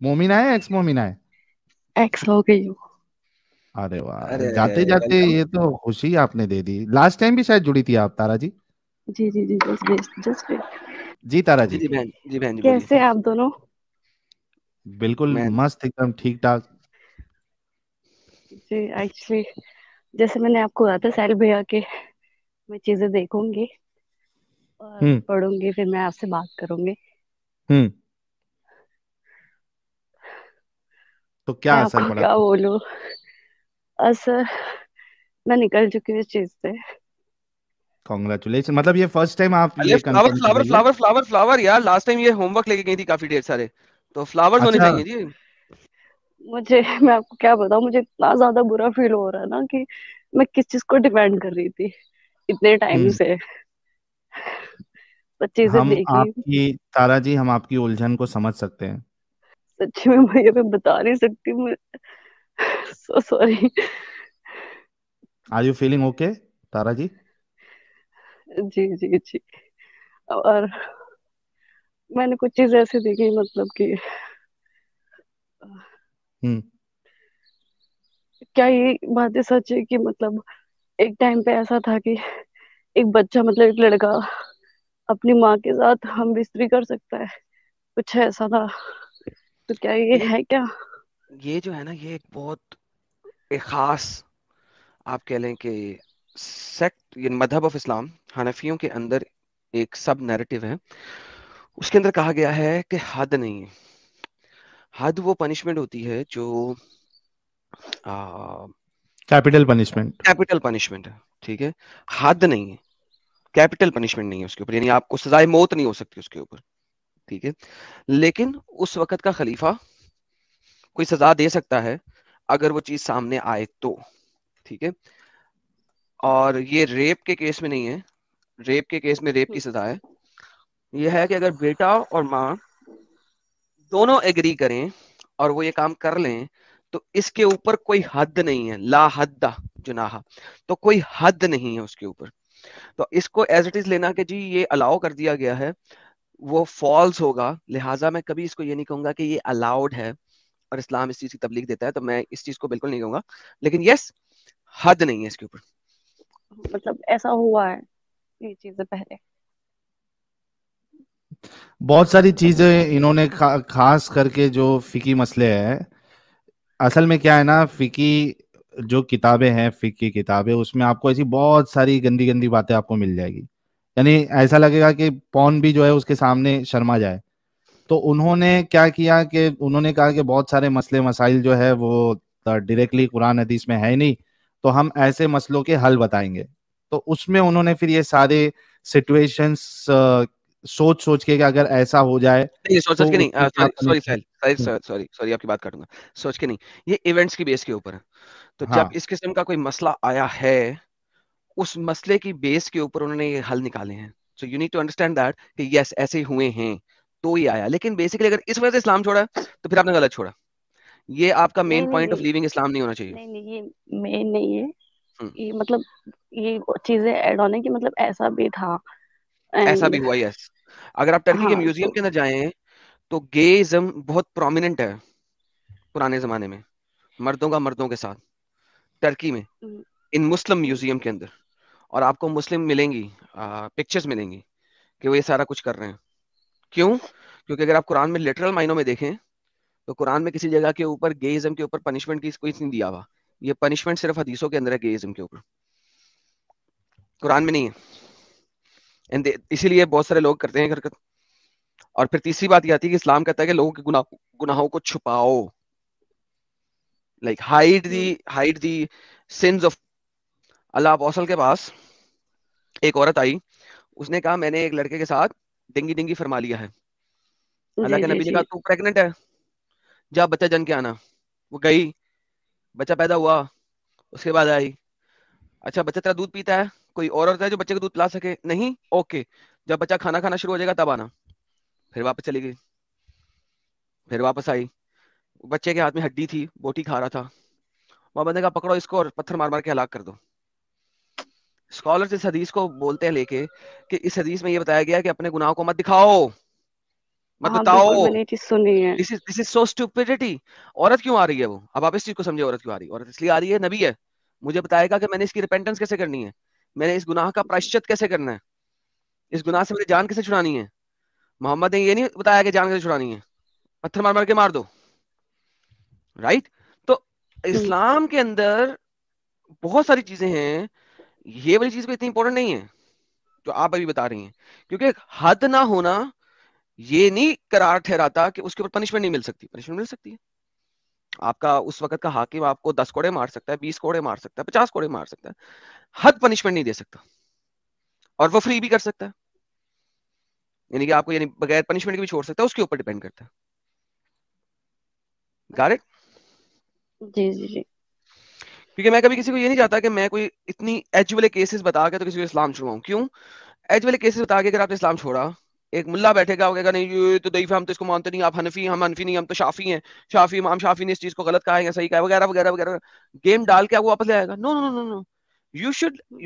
मोमिना है, एक्स मोमिना है? एक्स हो गई हूँ। अरे वाह, अरे जाते जाते वेलकम। ये तो खुशी आपने दे दी। लास्ट टाइम भी शायद जुड़ी थी आप, तारा जी। जी जी जी, जस्ट जस्ट जी तारा जी जी। जी बहन, जी बहन जी बोलिए। कैसे हैं आप दोनों? बिल्कुल मैं मस्त, एकदम ठीक ठाक। जी एक्चुअली जैसे मैंने आपको कहा था साहिल भैया के, मैं चीजें देखूंगी और हम्म। पढ़ूंगी, फिर मैं आपसे बात करूंगी। हम्म। तो क्या मैं असर आपको पड़ा? क्या बोलूं, असर, मैं निकल चुकी हूँ इस चीज से। कॉन्ग्रेचुलेशन, मतलब ये फर्स्ट टाइम आप अरे ये फ्लावर कंफर्म कर फ्लावर रही है? फ्लावर फ्लावर फ्लावर यार, लास्ट टाइम ये होमवर्क लेके गई थी काफी ढेर सारे, तो फ्लावर्स होने अच्छा। चाहिए जी। मुझे मैं आपको क्या बताऊं, मुझे इतना ज्यादा बुरा फील हो रहा है ना कि मैं किस चीज को डिपेंड कर रही थी इतने टाइम हम्म। से, पर चीजें हम देखी। आपकी, तारा जी, हम आपकी उलझन को समझ सकते हैं। सच्ची में भैया मैं बता नहीं सकती, मैं so sorry. Are you feeling okay, Tara ji? जी जी जी। और मैंने कुछ चीज ऐसी देखी, मतलब कि हम्म। क्या ये बातें सच है कि मतलब एक टाइम पे ऐसा था कि एक बच्चा, मतलब एक लड़का अपनी माँ के साथ हम बिस्तरी कर सकता है, कुछ ऐसा था। तो क्या ये ये है क्या? ये जो है ना, ये एक बहुत एक खास, आप कह लें कि सेक्ट, ये मजहब ऑफ इस्लाम, हनफियों के अंदर एक सब नैरेटिव है। उसके अंदर कहा गया है कि हद नहीं है। हद वो पनिशमेंट होती है जो कैपिटल पनिशमेंट। कैपिटल पनिशमेंट है, ठीक है। हद नहीं है, कैपिटल पनिशमेंट नहीं है उसके ऊपर, यानी आपको सजाए मौत नहीं हो सकती उसके ऊपर, ठीक है। लेकिन उस वक्त का खलीफा कोई सजा दे सकता है अगर वो चीज सामने आए तो, ठीक है। और ये रेप के केस में नहीं है। रेप के केस में रेप की सजा है। यह है कि अगर बेटा और माँ दोनों एग्री करें और वो ये काम कर लें, तो इसके ऊपर कोई हद नहीं है। ला हद्दा जुनाहा, तो कोई हद नहीं है उसके ऊपर। तो इसको एज इट इज लेना कि जी ये अलाउ कर दिया गया है, वो फॉल्स होगा। लिहाजा मैं कभी इसको ये नहीं कहूंगा कि ये अलाउड है और इस्लाम इस चीज की तबलीग देता है, तो मैं इस चीज को बिल्कुल नहीं कहूंगा। लेकिन यस, हद नहीं है इसके ऊपर। मतलब ऐसा हुआ है ये चीजें पहले? बहुत सारी चीजें इन्होंने खास करके जो फिकी मसले हैं, असल में क्या है ना, फिकी जो किताबें हैं, फिकी किताबें, उसमें आपको ऐसी बहुत सारी गंदी गंदी बातें आपको मिल जाएगी। यानी ऐसा लगेगा कि पौन भी जो है उसके सामने शर्मा जाए। तो उन्होंने क्या किया कि उन्होंने कहा कि बहुत सारे मसले मसाइल जो है वो डायरेक्टली कुरान हदीस में है ही नहीं, तो हम ऐसे मसलों के हल बताएंगे। तो उसमें उन्होंने फिर ये सारे सिचुएशंस सोच सोच के कि अगर ऐसा हो जाए नहीं, सोच तो सोच के नहीं, उसमें क्या sorry sorry punishment. Sorry sorry sorry, आपकी बात काटूंगा। सोच के नहीं, ये इवेंट्स की बेस के ऊपर है। तो जब हाँ। इस किस्म का कोई मसला आया है, उस मसले की बेस के ऊपर उन्होंने ये हल निकाले हैं। So you need to understand that कि यस ऐसे हुए हैं, तो ये आया। लेकिन बेसिकली अगर इस वजह से इस्लाम छोड़ा तो फिर आपने गलत छोड़ा। ये आपका नहीं मेन नहीं पॉइंट ऑफ नहीं, लीविंग इस्लाम नहीं होना चाहिए। नहीं नहीं, ये मेन नहीं है। हम्म, ये मतलब ये चीजें ऐड ऑन है कि मतलब ऐसा भी था। ऐसा भी एंड हुआ, यस। अगर आप टर्की के हाँ म्यूजियम तो के अंदर जाएं, तो गेइज्म बहुत प्रोमिनेंट है पुराने जमाने में, मर्दों का मर्दों के साथ, टर्की में, हम्म, इन मुस्लिम हम्म, म्यूजियम के अंदर। और आपको मुस्लिम मिलेंगी, पिक्चर्स मिलेंगी कि वो ये सारा कुछ कर रहे हैं। क्यों? क्योंकि अगर आप कुरान में लिटरल मायनों में देखें, तो कुरान में किसी जगह के ऊपर गेइज्म के ऊपर पनिशमेंट की कोई नहीं दिया हुआ। ये पनिशमेंट सिर्फ हदीसों के अंदर है गेइज्म के ऊपर, कुरान में नहीं है। इसीलिए बहुत सारे लोग करते हैं हरकत। और फिर तीसरी बात ये आती है कि इस्लाम कहता है कि लोगों के गुनाहों को छुपाओ, like hmm, hide the sins of. Allah apostle के पास एक औरत आई, उसने कहा मैंने एक लड़के के साथ डिंगी डिंगी फरमा लिया है। अल्लाह जी के जी नबी ने जी। कहा तू प्रेग्नेंट है, जा बच्चा जन के आना। वो गई, बच्चा पैदा हुआ, उसके बाद आई। अच्छा, बच्चा तेरा दूध पीता है? कोई और औरत है जो बच्चे को दूध पिला सके? नहीं, ओके। जब बच्चा खाना खाना शुरू हो जाएगा तब आना। फिर वापस चली गई, फिर वापस आई। बच्चे के हाथ में हड्डी थी, बोटी खा रहा था। वहां बंदे का पकड़ो इसको और पत्थर मार मार के हलाक कर दो। स्कॉलर्स इस हदीस को बोलते हैं लेके कि इस हदीस में ये बताया गया कि अपने गुनाह को मत दिखाओ, मत हाँ बताओ। बिल्कुल, मैंने ये चीज सुनी है। This is so stupidity. औरत क्यों आ रही है वो? अब आप इस चीज को समझे, औरत क्यों आ रही है? औरत इसलिए आ रही है, नबी है, मुझे बताएगा कि मैंने इसकी रिपेंटेंस कैसे करनी है, मैंने इस गुनाह का जी प्रायश्चित कैसे करना है, इस गुनाह से मेरी जान कैसे छुड़ानी है। मोहम्मद ने ये नहीं बताया कि जान कैसे छुड़ानी है, पत्थर मार मार के मार दो, राइट? तो हम्म, इस्लाम के अंदर बहुत सारी चीजें हैं, ये वाली चीज को इतनी इंपॉर्टेंट नहीं है जो आप अभी बता रही हैं, क्योंकि हद ना होना ये नहीं करार ठहराता कि उसके ऊपर पनिशमेंट नहीं मिल सकती। पनिशमेंट मिल सकती है। आपका उस वक्त का हाकिम आपको 10 कोड़े मार सकता है, 20 कोड़े मार सकता है, 50 कोड़े मार सकता है, हद पनिशमेंट नहीं दे सकता। और वो फ्री भी कर सकता है, यानी कि आपको यानी बगैर पनिशमेंट के भी छोड़ सकता है, उसके ऊपर डिपेंड करता है। Got it? जी जी जी। क्योंकि मैं कभी किसी को ये नहीं चाहता कि मैं कोई इतनी एज वाले केसेस बता के तो किसी को इस्लाम छुड़वाऊं। क्यों? एज वाले केसेस बता के अगर आपने इस्लाम छोड़ा, एक मुल्ला बैठेगा, वो कहेगा नहीं ये तो दईफ है, हम तो इसको मानते नहीं, आप हनफी, हम हनफी नहीं, हम तो शाफी हैं, शाफी इमाम शाफी ने इस चीज को गलत कहा है या सही कहा है, वगैरह वगैरह वगैरह। गेम डाल के आपको वापस ले आएगा। No no no no, you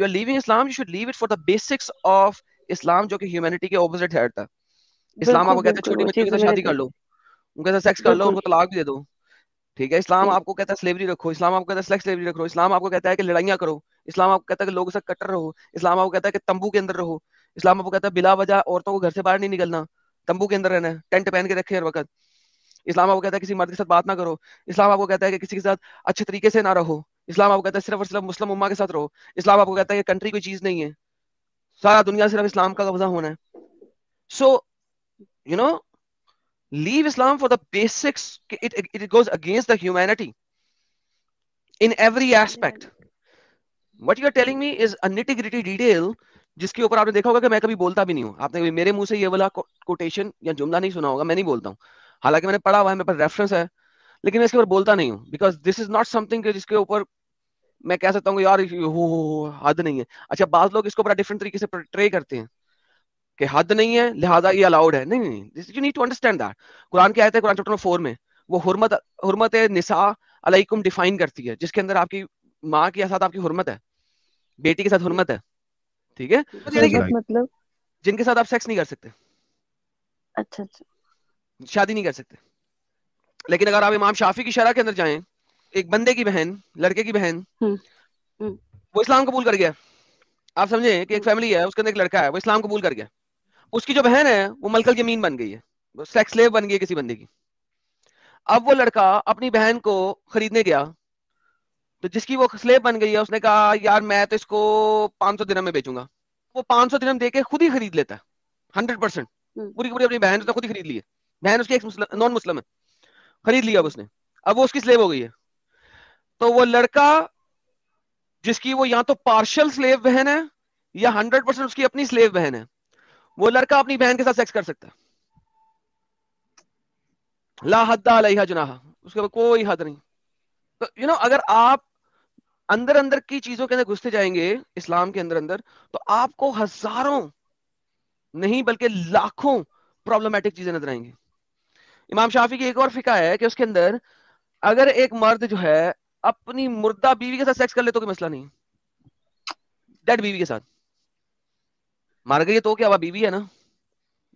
are leaving Islam, you should leave it for the basics of Islam, जो कि ह्यूमैनिटी के ऑपोजिट है। इस्लाम बिल्कुल आपको कहता है बिल्कुल, छोटी वो बच्चों के चीज साथ मैंने शादी कर लो, उनके साथ सेक्स कर लो, बिल्कुल उनको तलाक भी दे दो। ठीक है? इस्लाम जी आपको कहता है स्लेवरी रखो, इस्लाम आपको कहता है सेक्स स्लेवरी रखो, इस्लाम आपको कहता है कि लड़ाइयाँ करो, इस्लाम आपको कहता है कि लोगों से कट्टर रहो, इस्लाम आपको कहता है कि तंबू के अंदर रहो, इस्लाम आपको कहता है बिला वजह औरतों को घर से बाहर नहीं निकलना, तंबू के अंदर रहना है, टेंट पहन के रखे हर वक्त। इस्लाम आपको कहता है किसी मर्द के साथ बात ना करो, इस्लाम आपको कहता है कि किसी के साथ अच्छे तरीके से ना रहो, इस्लाम आपको कहता है सिर्फ और सिर्फ मुस्लिम उम्मा के साथ रहो, इस्लाम आपको कहता है कि कंट्री कोई चीज नहीं है, सारा दुनिया सिर्फ इस्लाम का कब्जा होना है। So you know, leave Islam for the basics. It goes against the humanity in every aspect. What you are telling me is a nitty gritty detail, जिसके ऊपर आपने देखा होगा कि मैं कभी बोलता भी नहीं हूँ। आपने कभी मेरे मुंह से ये वाला कोटेशन या जुमला नहीं सुना होगा, मैं नहीं बोलता हूँ। हालांकि मैंने पढ़ा हुआ है, मेरे पास रेफरेंस है, लेकिन मैं इसके ऊपर बोलता नहीं हूँ, because this is not something जिसके ऊपर मैं कह सकता हूँ यार हो हद नहीं है। अच्छा, बात लोग इसको बड़ा डिफरेंट तरीके से ट्रे करते हैं कि हद नहीं है लिहाजा ये अलाउड है। नहीं नहीं, this you need to understand that. कुरान की आयत है, कुरान चैप्टर नंबर 4 में, वो हुर्मत हुर्मत निसा अलैकुम डिफाइन करती है, जिसके अंदर आपकी माँ के साथ आपकी हुर्मत है, बेटी के साथ जी। हुर्मत है। ठीक है? तो यानी कि हुर्मत मतलब? जिनके साथ आप सेक्स नहीं कर सकते, अच्छा अच्छा। शादी नहीं कर सकते। लेकिन अगर आप इमाम शाफी की शरह के अंदर जाएं, एक बंदे की बहन, लड़के की बहन, हम्म हम्म वो इस्लाम कबूल कर गया। आप समझे कि एक हम्म, फैमिली है, उसके अंदर एक लड़का है, वो इस्लाम कबूल कर गया, उसकी जो बहन है वो मलकल यमीन बन गई है, वो सेक्स स्लेव बन गई है किसी बंदे की। अब वो लड़का अपनी बहन को खरीदने गया, तो जिसकी वो स्लेव बन गई है उसने कहा यार मैं तो इसको 500 दिरहम में बेचूंगा। वो 500 दिरहम देके खुद ही खरीद लेता है, 100%। हम्म, पूरी की पूरी अपनी बहन उसने खुद ही खरीद ली है। बहन उसकी एक नॉन मुस्लिम है, खरीद लिया अब उसने। अब वो उसकी स्लेव हो गई है। तो वो लड़का जिसकी वो या तो पार्शियल स्लेव बहन है या 100% उसकी अपनी स्लेव बहन है, वो लड़का अपनी बहन के साथ सेक्स कर सकता है। ला हद्दा अलैहा जुनाहा, उसके ऊपर कोई हद नहीं। तो अगर आप अंदर अंदर की चीजों के अंदर घुसते जाएंगे इस्लाम के अंदर अंदर, तो आपको हजारों नहीं बल्कि लाखों प्रॉब्लमेटिक चीजें नजर आएंगी। इमाम शाफी की एक और फिका है कि उसके अंदर अगर एक मर्द जो है अपनी मुर्दा बीवी के साथ सेक्स कर ले तो कोई मसला नहीं, डेड बीवी के साथ। मर गई तो क्या, वह बीवी है ना,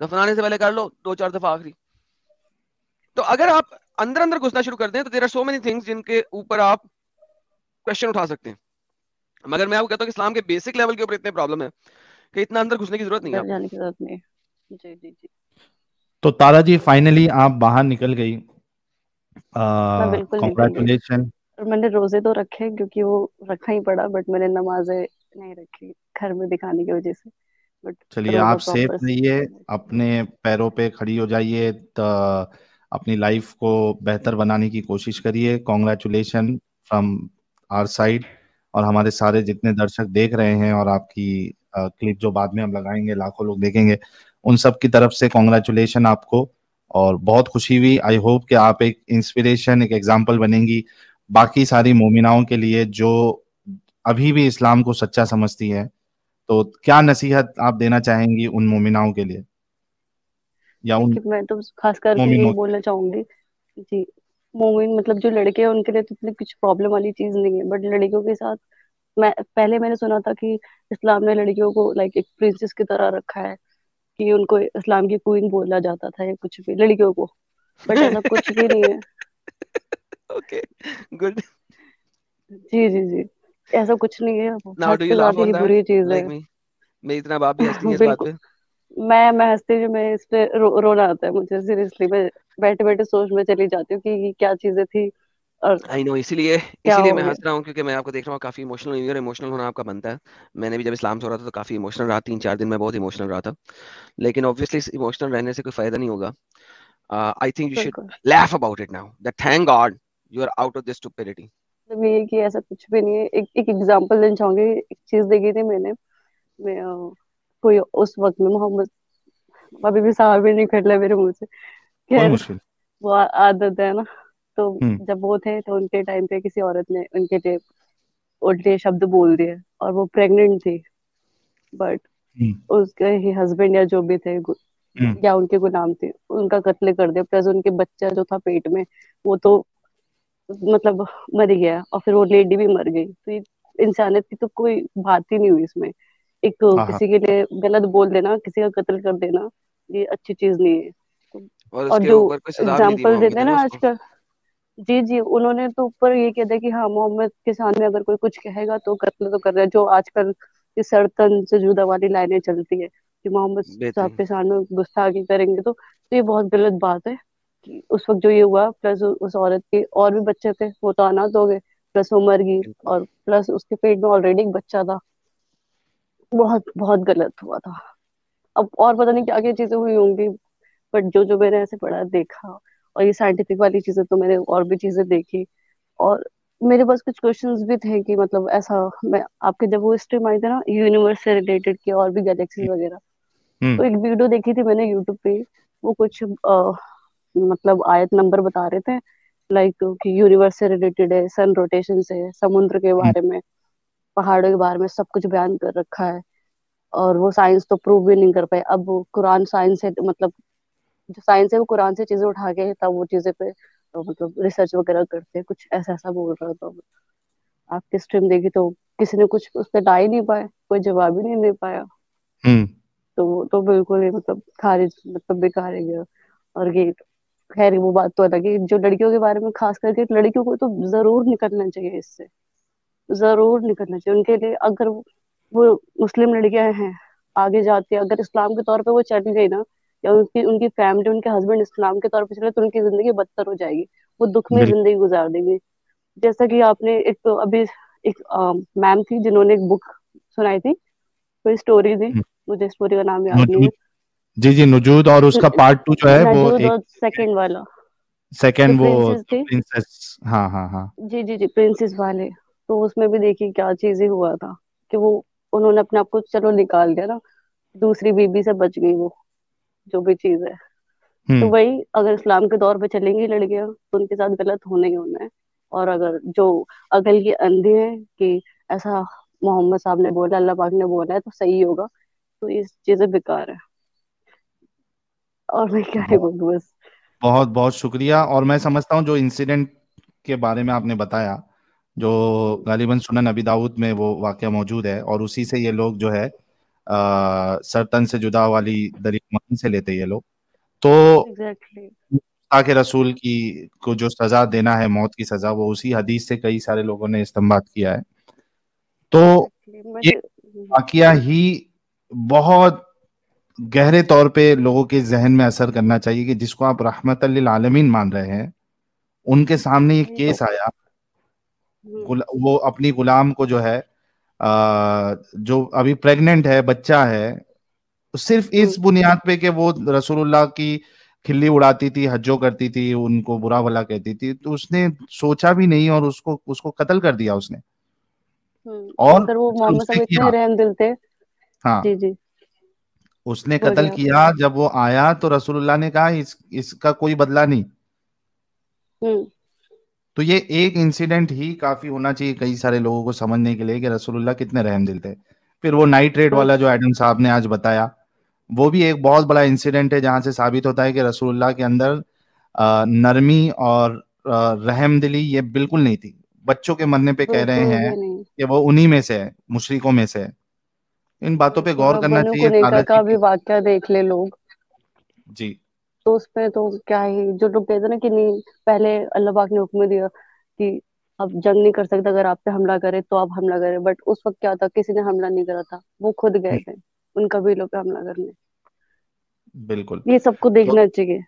दफनाने से पहले कर लो 2-4 दफा आखिरी। तो अगर आप अंदर अंदर घुसना शुरू कर दें तो there are so many things जिनके ऊपर आप क्वेश्चन उठा सकते हैं। मगर मैं आपको कहता हूँ कि इस्लाम के बेसिक लेवल के ऊपर इतने प्रॉब्लम है कि इतना अंदर घुसने की जरूरत नहीं है डर आपको। जाने की जरूरत नहीं है। जी जी जी। तो तारा जी फाइनली आप बाहर निकल गई, मैं बिल्कुल निकल गई। कॉन्ग्रेचुलेशन। और मैंने रोजे तो रखे क्योंकि वो रखना ही पड़ा, बट मैंने नमाजें नहीं रखी घर में दिखाने की वजह से। बट चलिए रोजा आप सेफ प्रॉपर से रहिए, मैंने रखा। अपने पैरों पे खड़ी हो जाइए, तो अपनी लाइफ को बेहतर बनाने की कोशिश करिए। Congratulation from our side. और हमारे सारे जितने दर्शक देख रहे हैं और आपकी क्लिप जो बाद में हम लगाएंगे लाखों लोग देखेंगे, उन सब की तरफ से कॉन्ग्रेचुलेशन आपको। और बहुत खुशी हुई, आई होप कि आप एक इंस्पिरेशन, एक एग्जाम्पल बनेंगी बाकी सारी मोमिनाओं के लिए जो अभी भी इस्लाम को सच्चा समझती है। तो क्या नसीहत आप देना चाहेंगी उन मोमिनाओं के लिए या उन देखिए, मैं तो खास करके यही मोमिनों के बोलना चाहूंगी। जी। मोमिन मतलब जो लड़के हैं उनके लिए तो इतनी कुछ प्रॉब्लम वाली चीज नहीं है, बट लड़कियों के साथ मैंने सुना था कि इस्लाम ने लड़कियों को लाइक एक प्रिंसेस की तरह रखा है। कि उनको इस्लाम की क्वीन बोला जाता था या कुछ भी लड़कियों को, बट ऐसा कुछ भी नहीं है। Okay, good. जी जी जी, ऐसा कुछ नहीं है, वो नाउ हद डू यू से लाफ ज्यादा ऑन ही दैट बुरी चीज है। Like me? मेरी तरह आप भी हंसती हैं इस बात बिल्कुल। पे? मैं हंसती हूँ, मैं इस पे रोना आता है मुझे सीरियसली। मैं बैठे बैठे सोच में चली जाती हूँ कि ये क्या चीजें थी और आई नो, इसीलिए क्या इसीलिए हो मैं गया। हंस रहा हूँ, क्योंकि मैं आपको देख रहा हूँ काफी इमोशनल हुई, और इमोशनल होना आपका बनता है। मैंने भी जब इस्लाम से हो रहा था तो काफी इमोशनल रहा, 3-4 दिन मैं बहुत इमोशनल रहा था। लेकिन ऑब्वियसली इमोशनल रहने से कोई फायदा नहीं होगा। आई थिंक यू शुड बिल्कुल। laugh about it now, that thank god you are out of this stupidity. मतलब ये है कि ऐसा कुछ भी नहीं है। एक एक एग्जांपल देना चाहूंगी। एक चीज देखी थी मैंने। मैं कोई उस वक्त में मोहम्मद, अभी भी साहब भी नहीं निकल रहा मेरे मुंह से। कोई खैर, मुश्किल। वो आदत है ना। तो हम्म। जब वो थे तो उनके टाइम पे किसी औरत ने उनके लिए उल्टे शब्द बोल दिए और वो प्रेग्नेंट थी। बट हम्म। उसके ही हस्बैंड या जो भी थे, हम्म। या उनके गुलाम थे, उनका कत्ल कर दिया। प्लस उनके बच्चा जो था पेट में, वो तो मतलब मर ही गया, और फिर वो लेडी भी मर गई। तो ये इंसानियत की तो कोई बात ही नहीं हुई इसमें। एक हाँ हाँ। किसी के लिए गलत बोल देना, किसी का कत्ल कर देना, ये अच्छी चीज नहीं है। तो, और और उसके जो ऊपर कोई सजा भी नहीं दी एग्जाम्पल देते मोहम्मद हैं ने ना उसको। आजकल, जी जी, उन्होंने तो ऊपर ये कह दिया कि हाँ, मोहम्मद के सामने अगर कोई कुछ कहेगा तो कत्ल तो कर रहा है। जो आजकल ये सर तन से जुदा वाली लाइनें चलती है कि मोहम्मद साहब बेहतरीन। के सामने गुस्ताखी करेंगे, तो ये बहुत गलत बात है। कि उस वक्त जो ये हुआ, प्लस उस औरत के और भी बच्चे थे, वो तो अनाथ हो गए, प्लस वो मर गई, बिल्कुल। और प्लस उसके पेट में ऑलरेडी एक बच्चा था। बहुत बहुत गलत हुआ था। अब और पता नहीं क्या क्या चीजें हुई होंगी, बट जो जो मैंने ऐसे पढ़ा देखा, और ये साइंटिफिक वाली चीजें तो मैंने और भी चीजें देखी। और मेरे पास कुछ क्वेश्चंस भी थे कि मतलब ऐसा, मैं आपके जब वो स्ट्रीम आई थी ना यूनिवर्स से रिलेटेड की और भी गैलेक्सीज वगैरह, हम्म। तो एक वीडियो देखी थी मैंने यूट्यूब पे। वो कुछ मतलब आयत नंबर बता रहे थे, लाइक कि यूनिवर्स से रिलेटेड है, सन रोटेशन से, समुद्र के हम्म। बारे में, पहाड़ों के बारे में सब कुछ बयान कर रखा है। और वो साइंस तो प्रूव भी नहीं कर पाए। अब वो कुरान साइंस है, मतलब जो साइंस है वो कुरान से चीजें उठा के तब वो चीजें पे मतलब रिसर्च वगैरह करते हैं। कुछ ऐसा ऐसा बोल रहा था। आपकी स्ट्रीम देखी तो किसी ने कुछ उस पर ला ही नहीं पाया, कोई जवाब ही नहीं दे पाया। हम्म। तो वो तो बिल्कुल ही मतलब खारिज, मतलब बेकार है गया। और ये, खैर वो बात तो अलग है। जो लड़कियों के बारे में, खास करके लड़कियों को तो जरूर निकलना चाहिए इससे, जरूर निकलना चाहिए उनके लिए। अगर वो मुस्लिम लड़कियां हैं, आगे जाती है, अगर इस्लाम के तौर पे वो चली गई ना, या उनकी उनकी फैमिली, उनके हस्बैंड इस्लाम के तौर पे चले, तो उनकी जिंदगी बदतर हो जाएगी। वो दुख में बिल्कुल। जिंदगी गुजार देंगी। जैसा कि आपने एक तो अभी एक मैम थी जिन्होंने एक बुक सुनाई थी, कोई स्टोरी थी, हम्म। मुझे स्टोरी का नाम याद नहीं है। नुजूद। जी जी, नुजूद, और उसका पार्ट 2 जो है वो नजूद, एक और सेकंड वाला जो सेकंड, वो प्रिंसेस थी। प्रिंसेस। हाँ हाँ हाँ। जी जी जी, प्रिंसेस वाले। तो उसमें भी देखिए क्या चीजें हुआ था कि वो, उन्होंने अपने आप को चलो निकाल दिया ना, दूसरी बीबी से बच गई वो, जो भी चीज है। तो हम्म। वही, अगर इस्लाम के दौर पे चलेंगी लड़कियां तो उनके साथ गलत होना ही होना है। और अगर जो अकल की अंधी है कि ऐसा मोहम्मद साहब ने बोला, अल्लाह पाक ने बोला है तो सही होगा, तो ये चीजें बेकार है। और मैं क्या ही बहुत बोलूं बस। बहुत बहुत शुक्रिया। और मैं समझता हूँ जो इंसिडेंट के बारे में आपने बताया, जो गालिबन सुनन अबी दाऊद में वो वाकया मौजूद है, और उसी से ये लोग जो है सरतन से जुदा वाली दलील वहीं से लेते ये लोग। तो एग्जैक्टली। ताकि रसूल की को जो सजा देना है, मौत की सजा, वो उसी हदीस से कई सारे लोगों ने इस्तेमाल किया है। तो एग्जैक्टली ये वैसे। वाकया ही बहुत गहरे तौर पे लोगों के जहन में असर करना चाहिए कि जिसको आप रहमतल लिल आलमीन मान रहे हैं, उनके सामने ये वही तो। केस आया। हम्म। वो अपनी गुलाम को जो है, जो अभी प्रेग्नेंट है, बच्चा है, सिर्फ इस हम्म। बुनियाद पे कि वो रसूलुल्लाह की खिल्ली उड़ाती थी, हज्जो करती थी, उनको बुरा भला कहती थी, तो उसने सोचा भी नहीं और उसको उसको कत्ल कर दिया उसने। और अगर वो जब मोहम्मद उसने साहब इतने किया, रहम दिल थे। हाँ, जी जी, उसने कत्ल बोलिए आप। किया, जब वो आया तो रसूलुल्लाह ने कहा इसका कोई बदला नहीं। हम्म। तो ये एक इंसिडेंट ही काफी होना चाहिए कई सारे लोगों को समझने के लिए कि रसूलुल्लाह कितने रहमदिल थे। फिर वो नाइट रेड वाला जो बिल्कुल। एडम साहब ने आज बताया, वो भी एक बहुत बड़ा इंसिडेंट है, जहां से साबित होता है कि रसूलुल्लाह के अंदर नरमी और रहमदिली ये बिल्कुल नहीं थी। बच्चों के मरने पे कह रहे बिल्कुल हैं भी नहीं। कि वो उन्हीं में से है, मुशरिकों में से है। इन बातों पे गौर बिल्कुल, अब करना बनु चाहिए पुनीता दादाजी का भी की। वाक्य देख ले लोग, जी। तो उसमें तो क्या ही, जो लोग कहते हैं ना कि नहीं, पहले अल्लाह पाक ने हुक्म दिया कि अब जंग नहीं कर सकते, अगर आप पे हमला करे तो आप हमला करें, बट उस वक्त क्या था, किसी ने हमला नहीं करा था, वो खुद गए थे उन कबीलों पे हमला करने। बिल्कुल। ये सबको तो देखना चाहिए।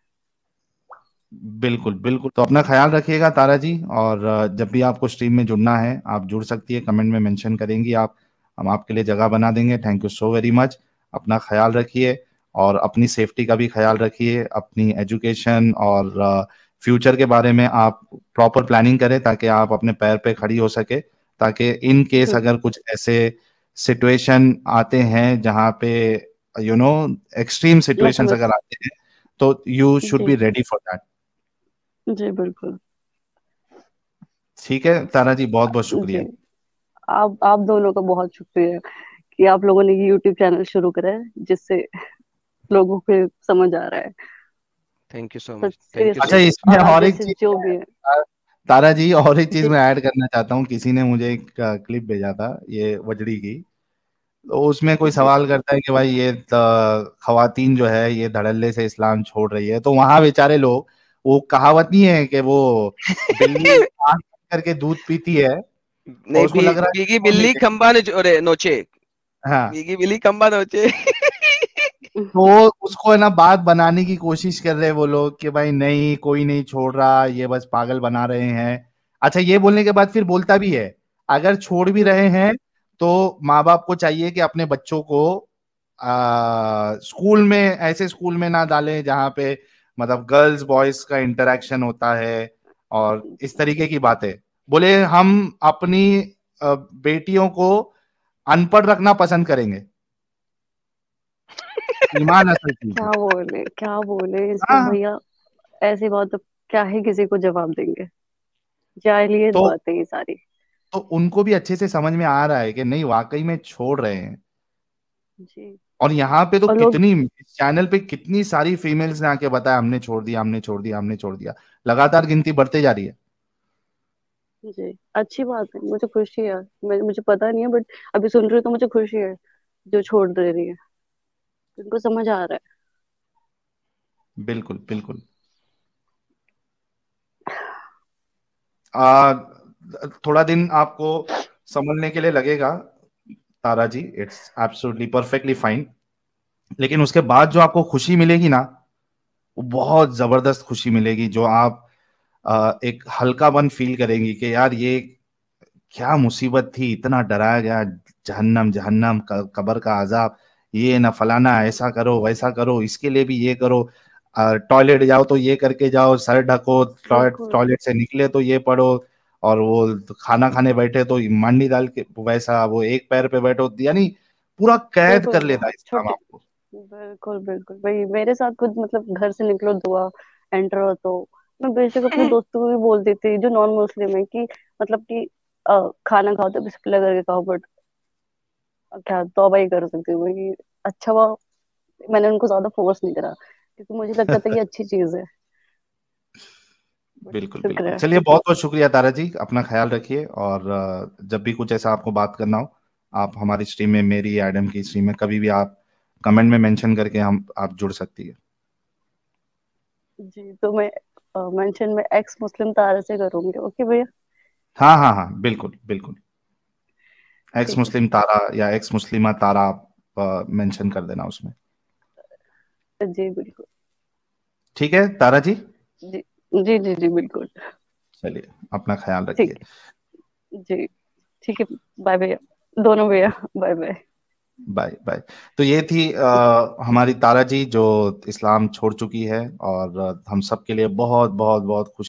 बिल्कुल बिल्कुल, तो अपना ख्याल रखिएगा तारा जी। और जब भी आपको स्ट्रीम में जुड़ना है आप जुड़ सकती है, कमेंट में मेंशन करेंगी आप, हम आपके लिए जगह बना देंगे। Thank you so very much. अपना ख्याल रखिए और अपनी सेफ्टी का भी ख्याल रखिए, अपनी एजुकेशन और फ्यूचर के बारे में आप प्रॉपर प्लानिंग करें ताकि आप अपने पैर पे खड़ी हो सके, ताकि इन केस अगर कुछ ऐसे सिचुएशन आते हैं जहाँ पे यू नो एक्सट्रीम मैं सिचुएशंस समझ, अगर आते हैं तो यू शुड बी जी रेडी फॉर दैट। जी बिल्कुल। ठीक है तारा जी, बहुत बहुत जी, शुक्रिया। आप दोनों का बहुत शुक्रिया कि आप लोगों ने ये यूट्यूब चैनल शुरू करा है, जिससे लोगों को समझ आ रहा है। Thank you so such much, thank you अच्छा, सो सीरियसली, मच। इसमें और आप और एक जैसे चीज जो भी है। तारा जी, और एक चीज जी मैं ऐड करना चाहता हूँ। किसी ने मुझे एक क्लिप भेजा था ये वजड़ी की, तो उसमें कोई जी सवाल करता है कि भाई ये खवातीन जो है ये धड़ल्ले से इस्लाम छोड़ रही है, तो वहां बेचारे लोग, वो कहावत नहीं है कि वो बिल्ली आंख बंद करके दूध पीती है और नहीं, उसको लग रहा है भीगी छोड़ नहीं बिल्ली दे। खंबा नोचे। हाँ, भीगी बिल्ली खंबा नोचे। तो उसको है ना बात बनाने की कोशिश कर रहे हैं वो लोग कि भाई नहीं, कोई नहीं छोड़ रहा, ये बस पागल बना रहे हैं। अच्छा, ये बोलने के बाद फिर बोलता भी है अगर छोड़ भी रहे हैं तो माँ बाप को चाहिए कि अपने बच्चों को स्कूल में, ऐसे स्कूल में ना डालें जहाँ पे मतलब गर्ल्स बॉयज का इंटरेक्शन होता है और इस तरीके की बातें। बोले हम अपनी बेटियों को अनपढ़ रखना पसंद करेंगे। ईमान असल चीज है। क्या बोले, क्या बोले इसमें हाँ, भैया, ऐसी बात तो क्या ही किसी को जवाब देंगे। जाहिलियत तो बात है ये सारी। उनको भी अच्छे से समझ में आ रहा है कि नहीं वाकई में छोड़ रहे हैं। जी, और यहाँ पे तो और लोग, कितनी चैनल पे कितनी सारी फीमेल्स ने आके बताया हमने छोड़ दिया, हमने छोड़ दिया, हमने छोड़ दिया। लगातार गिनती बढ़ते जा रही है। जी अच्छी बात है, मुझे खुशी है। मुझे पता नहीं है, बट अभी सुन रही हूँ तो मुझे खुशी है, जो छोड़ दे रही है, उनको समझ आ रहा बिल्कुल बिल्कुल। आ, थोड़ा दिन आपको समझने के लिए लगेगा तारा जी, इट्स एब्सोल्युटली परफेक्टली फाइन। लेकिन उसके बाद जो आपको खुशी मिलेगी ना, वो बहुत जबरदस्त खुशी मिलेगी, जो आप एक हल्कापन फील करेंगी कि यार ये क्या मुसीबत थी, इतना डराया गया, जहन्नम जहन्नम कब्र का अजाब, ये ना फलाना, ऐसा करो वैसा करो, इसके लिए भी ये करो, टॉयलेट जाओ तो ये करके जाओ, सर ढको, है। बिल्कुल टॉयलेट से निकले तो ये पढ़ो, और वो खाना खाने बैठे तो मांडी डाल के वैसा, वो एक पैर पे बैठो, यानी पूरा कैद कर बिल्कुल। लेता है इस्लाम छोटे, आपको। बिल्कुल बिल्कुल भाई, मेरे साथ खुद मतलब घर से निकलो दुआ एंटर हो तो मैं बेशक अपने दोस्तों को भी बोलती थी जो नॉन मुस्लिम है कि मतलब कि खाना खाओ तो बिस्मिल्लाह करके खाओ, बट क्या तौबा ही कर सकती हूँ कि अच्छा हुआ मैंने उनको ज्यादा फोर्स नहीं करा, क्योंकि मुझे लगता था कि अच्छी चीज है। बट बिल्कुल शुक्र बिल्कुल, है। चलिए बहुत बहुत शुक्रिया तारा जी, अपना ख्याल रखिए। और जब भी कुछ ऐसा आपको बात करना हो, आप हमारी स्ट्रीम में, मेरी एडम की स्ट्रीम में कभी भी आप कमेंट में मेंशन करके हम आप जुड़ सकती है। जी, तो मैं मेंशन में एक्स मुस्लिम तारा से करूंगी, ओके भैया। हाँ हाँ हाँ, बिल्कुल बिल्कुल, एक्स ठीक मुस्लिम तारा या एक्स मुस्लिमा तारा आप मेंशन कर देना उसमें। है, जी बिल्कुल। ठीक है तारा जी, जी जी जी जी बिल्कुल। चलिए अपना ख्याल रखिए। ठीक है जी। ठीक है, बाय भैया, दोनों भैया, बाय बाय। Bye bye. तो ये थी हमारी तारा जी जो इस्लाम छोड़ चुकी है, और हम सब के लिए बहुत बहुत बहुत खुश